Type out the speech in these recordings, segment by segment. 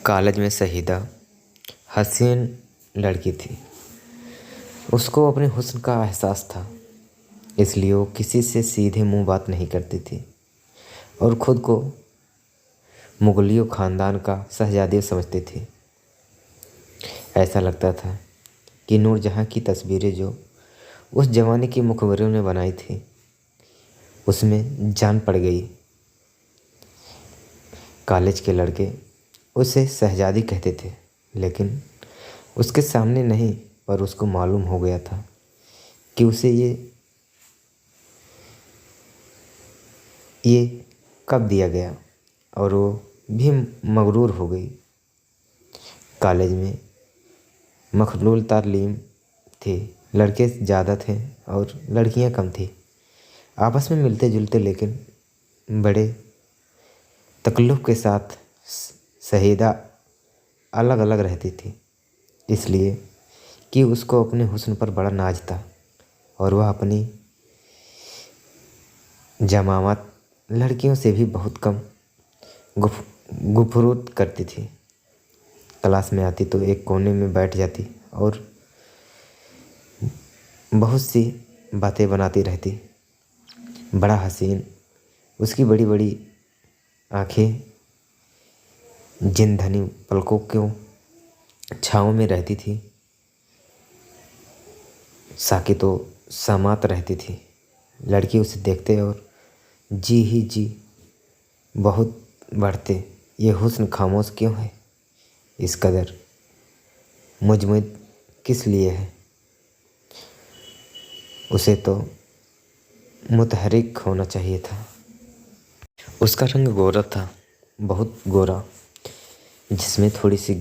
College में शहीदा हसीन लड़की थी। उसको अपने हुस्न का एहसास था, इसलिए वो किसी से सीधे मुंह बात नहीं करती थी और ख़ुद को मुगलियों ख़ानदान का शहज़ादी समझती थी। ऐसा लगता था कि नूरजहाँ की तस्वीरें जो उस ज़माने के मुखबिरों ने बनाई थी, उसमें जान पड़ गई। कॉलेज के लड़के उसे शहज़ादी कहते थे, लेकिन उसके सामने नहीं, पर उसको मालूम हो गया था कि उसे ये कब दिया गया, और वो भी मगरूर हो गई। कॉलेज में मखलूल तालीम थी, लड़के ज़्यादा थे और लड़कियां कम थी। आपस में मिलते जुलते लेकिन बड़े तकल्लुफ़ के साथ शहीदा अलग अलग रहती थी, इसलिए कि उसको अपने हुस्न पर बड़ा नाज था और वह अपनी जमावत लड़कियों से भी बहुत कम गुफ्तगू करती थी। क्लास में आती तो एक कोने में बैठ जाती और बहुत सी बातें बनाती रहती। बड़ा हसीन उसकी बड़ी बड़ी आँखें जिन धनी पलकों को छाँव में रहती थी, साकी तो समात रहती थी। लड़की उसे देखते और जी ही जी बहुत बढ़ते, ये हुस्न खामोश क्यों है, इस कदर मुजमिद किस लिए है। उसे तो मुतहरिक होना चाहिए था। उसका रंग गोरा था, बहुत गोरा, जिसमें थोड़ी सी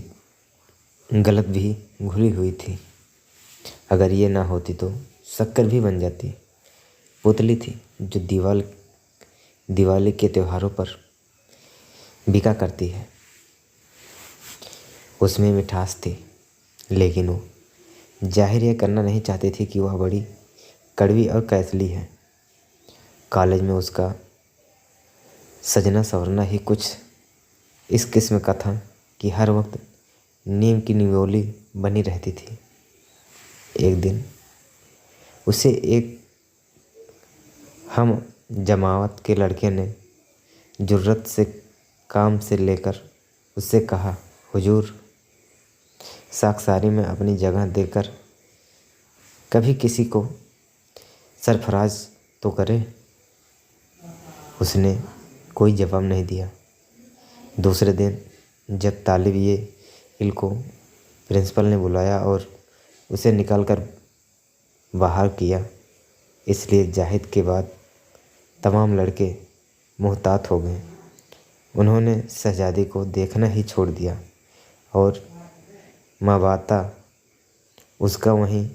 गलत भी घुली हुई थी। अगर ये ना होती तो शक्कर भी बन जाती। पुतली थी जो दिवाली के त्योहारों पर बिका करती है। उसमें मिठास थी, लेकिन वो जाहिर ये करना नहीं चाहती थी कि वह बड़ी कड़वी और कैसली है। कॉलेज में उसका सजना संवरना ही कुछ इस किस्म का था कि हर वक्त नीम की निवोली बनी रहती थी। एक दिन उसे एक हम जमावत के लड़के ने जुर्रत से काम से लेकर उससे कहा, हुजूर, साखसारी में अपनी जगह देकर कभी किसी को सरफराज तो करे। उसने कोई जवाब नहीं दिया। दूसरे दिन जब तालिब इल्म को प्रिंसिपल ने बुलाया और उसे निकाल कर बाहर किया, इसलिए जाहिद के बाद तमाम लड़के मुहतात हो गए। उन्होंने शहज़ादी को देखना ही छोड़ दिया और माबाता उसका वहीं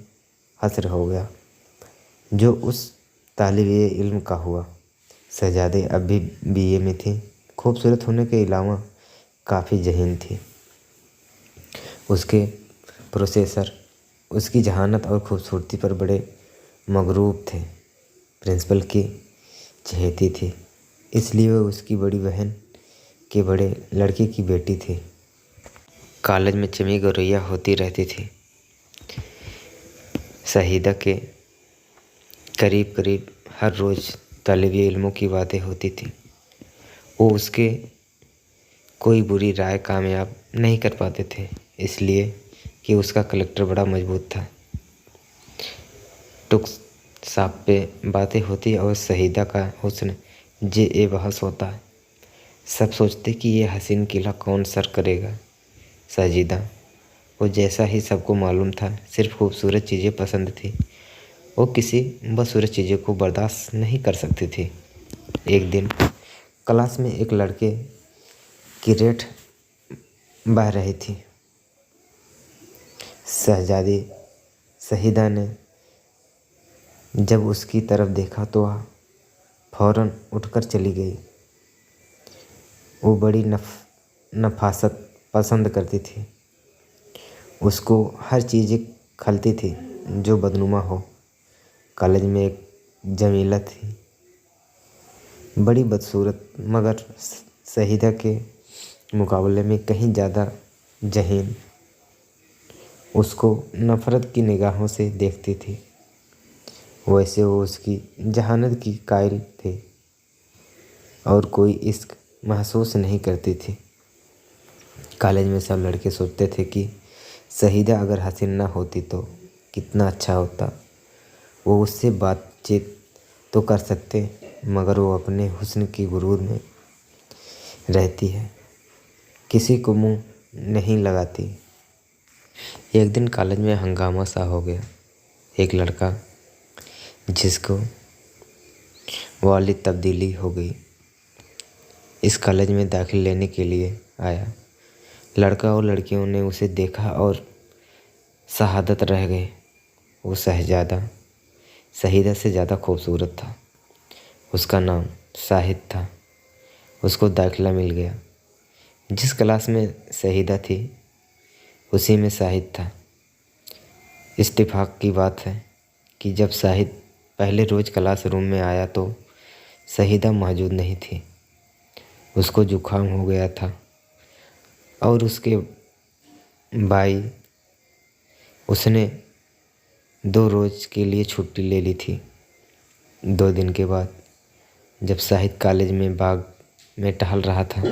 हस्र हो गया जो उस तालिब इल्म का हुआ। शहज़ादी अब भी बीए में थी। खूबसूरत होने के अलावा काफ़ी ज़हीन थी। उसके प्रोफेसर उसकी जहानत और खूबसूरती पर बड़े मगरूर थे। प्रिंसिपल की चहेती थी, इसलिए वह उसकी बड़ी बहन के बड़े लड़के की बेटी थी। कॉलेज में चमी गौरैया होती रहती थी। शहीदा के करीब करीब हर रोज़ तालिबे इल्मों की बातें होती थी। वो उसके कोई बुरी राय कामयाब नहीं कर पाते थे, इसलिए कि उसका कलेक्टर बड़ा मजबूत था। टुक साप पे बातें होती और शहीदा का हुस्न जे बहस होता। सब सोचते कि ये हसीन किला कौन सर करेगा। साजिदा वो जैसा ही सबको मालूम था, सिर्फ खूबसूरत चीज़ें पसंद थी। वो किसी बदसूरत चीज़ों को बर्दाश्त नहीं कर सकती थी। एक दिन क्लास में एक लड़के की रेठ बह रही थी। शहज़ादी शहीदा ने जब उसकी तरफ देखा तो वह फौरन उठकर चली गई। वो बड़ी नफासत पसंद करती थी। उसको हर चीज़ खलती थी जो बदनुमा हो। कॉलेज में एक जमीला थी, बड़ी बदसूरत, मगर शहीदा के मुकाबले में कहीं ज़्यादा ज़हीन उसको नफ़रत की निगाहों से देखती थी, वैसे वो उसकी जहानत की कायल थे और कोई इश्क महसूस नहीं करती थी। कॉलेज में सब लड़के सोचते थे कि शहीदा अगर हसीन ना होती तो कितना अच्छा होता। वो उससे बातचीत तो कर सकते, मगर वो अपने हुस्न की गुरूर में रहती है, किसी को मुंह नहीं लगाती। एक दिन कॉलेज में हंगामा सा हो गया। एक लड़का जिसको वाली तब्दीली हो गई, इस कॉलेज में दाखिल लेने के लिए आया। लड़का और लड़कियों ने उसे देखा और शहादत रह गए। वो शहजादा शहीदा से ज़्यादा खूबसूरत था। उसका नाम शाहिद था। उसको दाखिला मिल गया। जिस क्लास में शहीदा थी उसी में शाहिद था। इत्तेफाक की बात है कि जब शाहिद पहले रोज़ क्लास रूम में आया तो शहीदा मौजूद नहीं थी। उसको जुकाम हो गया था और उसके भाई उसने 2 रोज़ के लिए छुट्टी ले ली थी। 2 दिन के बाद जब शाहिद कॉलेज में बाग में टहल रहा था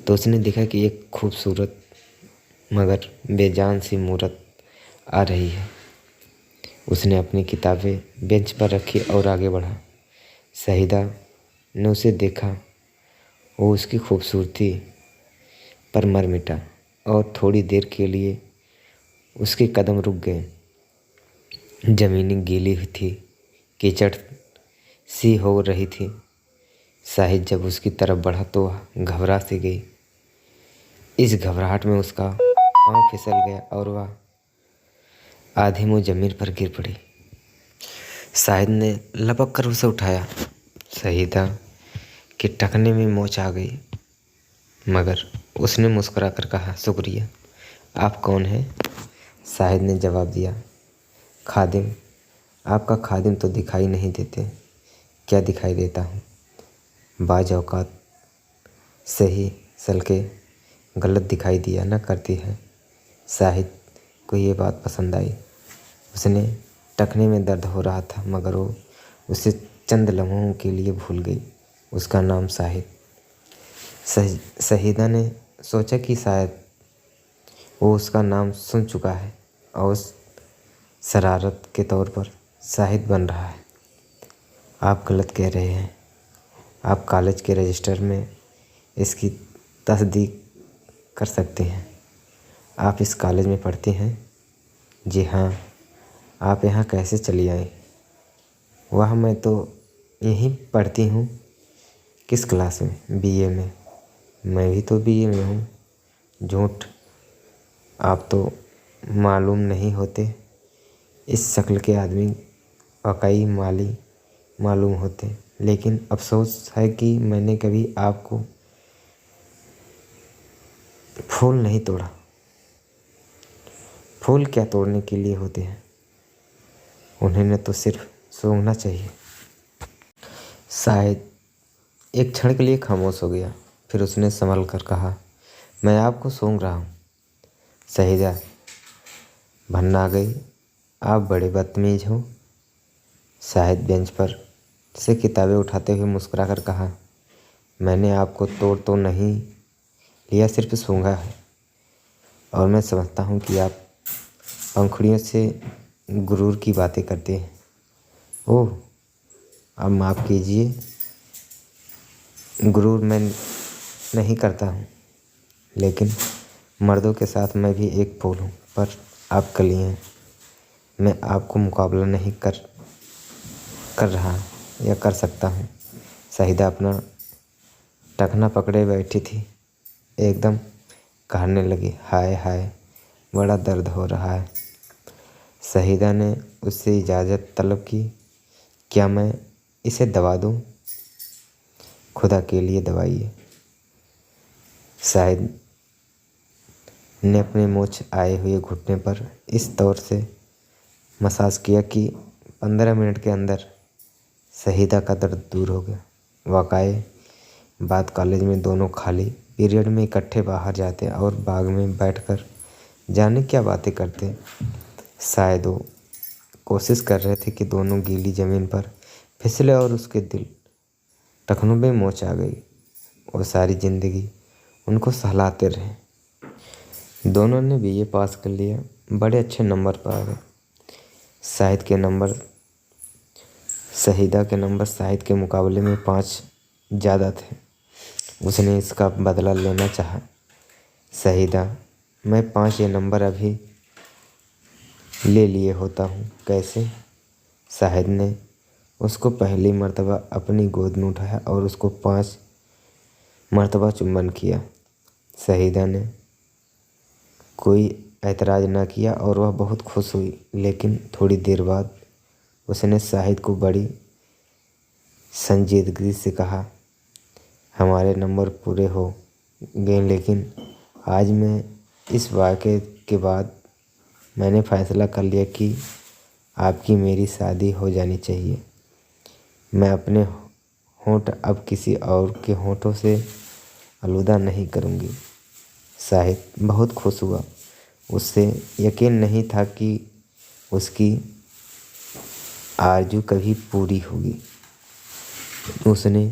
तो उसने देखा कि एक खूबसूरत मगर बेजान सी मूरत आ रही है। उसने अपनी किताबें बेंच पर रखी और आगे बढ़ा। शहीदा ने उसे देखा। वो उसकी खूबसूरती पर मर मिटा और थोड़ी देर के लिए उसके कदम रुक गए। ज़मीन गीली हुई थी, कीचड़ सी हो रही थी। शाहिद जब उसकी तरफ बढ़ा तो वह घबरा सी गई। इस घबराहट में उसका पाँव फिसल गया और वह आधी मुँह जमीन पर गिर पड़ी। शाहिद ने लपक कर उसे उठाया। शहीदा के टखने में मोच आ गई, मगर उसने मुस्कुरा कर कहा, शुक्रिया। आप कौन हैं? शाहिद ने जवाब दिया, खादिम। आपका खादिम तो दिखाई नहीं देते। क्या दिखाई देता हूँ? बाज़ औक़ात सही सल्के गलत दिखाई दिया न करती है। शाहिद को ये बात पसंद आई। उसने टखने में दर्द हो रहा था मगर वो उसे चंद लम्हों के लिए भूल गई। उसका नाम शाहिद। शहीदा ने सोचा कि शायद वो उसका नाम सुन चुका है और उस शरारत के तौर पर शाहिद बन रहा है। आप गलत कह रहे हैं। आप कॉलेज के रजिस्टर में इसकी तस्दीक कर सकते हैं। आप इस कॉलेज में पढ़ते हैं? जी हाँ। आप यहाँ कैसे चली आई? वह मैं तो यहीं पढ़ती हूँ। किस क्लास में? बीए में। मैं भी तो बीए में हूँ। झूठ, आप तो मालूम नहीं होते। इस शक्ल के आदमी वाकई माली मालूम होते, लेकिन अफसोस है कि मैंने कभी आपको फूल नहीं तोड़ा। फूल क्या तोड़ने के लिए होते हैं? उन्हें तो सिर्फ सूंघना चाहिए। शायद एक क्षण के लिए खामोश हो गया, फिर उसने संभल कर कहा, मैं आपको सूंघ रहा हूँ। शहीदा भन्ना गई। आप बड़े बदतमीज हो। शाहिद बेंच पर से किताबें उठाते हुए मुस्कुरा कर कहा, मैंने आपको तोड़ तो नहीं लिया, सिर्फ सूंघा है। और मैं समझता हूँ कि आप पंखुड़ियों से गुरूर की बातें करते हैं। ओह, अब माफ़ कीजिए, गुरूर मैं नहीं करता हूँ, लेकिन मर्दों के साथ मैं भी एक फूल हूँ, पर आप कली हैं। मैं आपको मुकाबला नहीं कर रहा या कर सकता हूँ। शहीदा अपना टखना पकड़े बैठी थी, एकदम कहने लगी, हाय हाय, बड़ा दर्द हो रहा है। शहीदा ने उससे इजाज़त तलब की, क्या मैं इसे दबा दूँ? खुदा के लिए दवाइए। शाहिद ने अपने मोच आए हुए घुटने पर इस तौर से मसाज किया कि 15 मिनट के अंदर शहीदा का दर्द दूर हो गया। वाक़ई बाद कॉलेज में दोनों खाली पीरियड में इकट्ठे बाहर जाते और बाग में बैठकर जाने क्या बातें करते। शायद वो कोशिश कर रहे थे कि दोनों गीली ज़मीन पर फिसले और उसके दिल टखनों में मोच आ गई। वो सारी ज़िंदगी उनको सहलाते रहे। दोनों ने बीए पास कर लिया, बड़े अच्छे नंबर पर आ गए। शहीदा के नंबर शाहिद के मुकाबले में 5 ज़्यादा थे। उसने इसका बदला लेना चाहा। शहीदा, मैं 5 ये नंबर अभी ले लिए होता हूँ। कैसे? शाहिद ने उसको पहली मर्तबा अपनी गोद में उठाया और उसको 5 मर्तबा चुम्बन किया। शहीदा ने कोई ऐतराज़ न किया और वह बहुत खुश हुई। लेकिन थोड़ी देर बाद उसने शाहिद को बड़ी संजीदगी से कहा, हमारे नंबर पूरे हो गए, लेकिन आज मैं इस वाक़े के बाद मैंने फ़ैसला कर लिया कि आपकी मेरी शादी हो जानी चाहिए। मैं अपने होंठ अब किसी और के होंठों से आलूदा नहीं करूँगी। शाहिद बहुत खुश हुआ। उससे यकीन नहीं था कि उसकी आरज़ू कभी पूरी होगी। उसने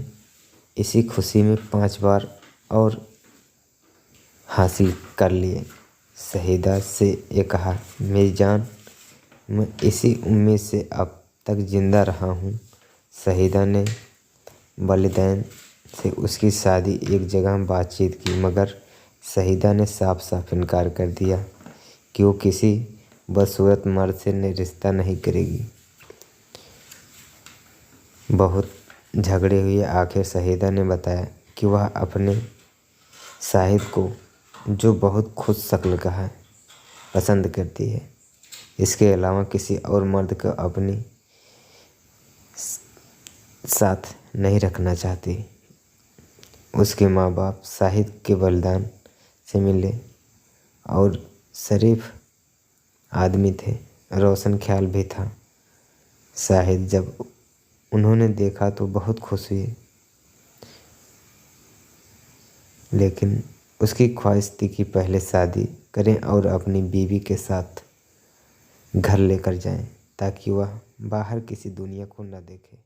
इसी खुशी में 5 बार और हासिल कर लिए। शहीदा से ये कहा, मेरी जान, मैं इसी उम्मीद से अब तक ज़िंदा रहा हूँ। शहीदा ने वालिदैन से उसकी शादी एक जगह बातचीत की, मगर शहीदा ने साफ साफ इनकार कर दिया कि वो किसी बदसूरत मर्द से रिश्ता नहीं करेगी। बहुत झगड़े हुए आखिर शहीदा ने बताया कि वह अपने शाहिद को, जो बहुत खुद शक्ल का है, पसंद करती है। इसके अलावा किसी और मर्द को अपनी साथ नहीं रखना चाहती। उसके माँ बाप शाहिद के बलिदान से मिले और शरीफ आदमी थे, रोशन ख्याल भी था। शाहिद जब उन्होंने देखा तो बहुत खुश हुई, लेकिन उसकी ख्वाहिश थी कि पहले शादी करें और अपनी बीवी के साथ घर लेकर जाएं, ताकि वह बाहर किसी दुनिया को न देखे।